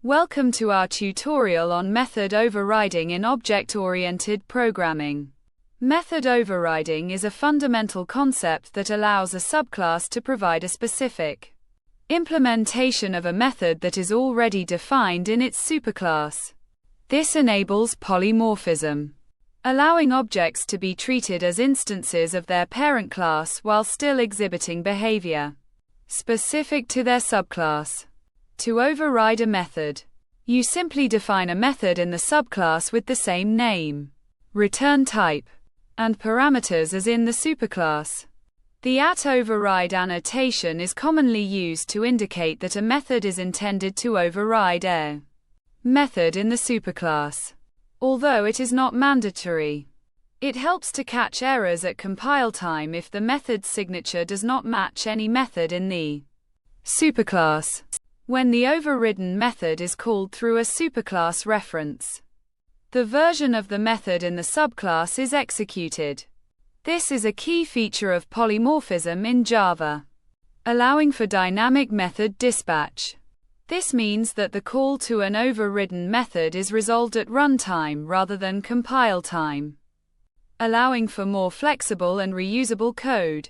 Welcome to our tutorial on method overriding in object-oriented programming. Method overriding is a fundamental concept that allows a subclass to provide a specific implementation of a method that is already defined in its superclass. This enables polymorphism, allowing objects to be treated as instances of their parent class while still exhibiting behavior specific to their subclass. To override a method, you simply define a method in the subclass with the same name, return type, and parameters as in the superclass. The @override annotation is commonly used to indicate that a method is intended to override a method in the superclass, although it is not mandatory. It helps to catch errors at compile time if the method's signature does not match any method in the superclass. When the overridden method is called through a superclass reference, the version of the method in the subclass is executed. This is a key feature of polymorphism in Java, allowing for dynamic method dispatch. This means that the call to an overridden method is resolved at runtime rather than compile time, allowing for more flexible and reusable code.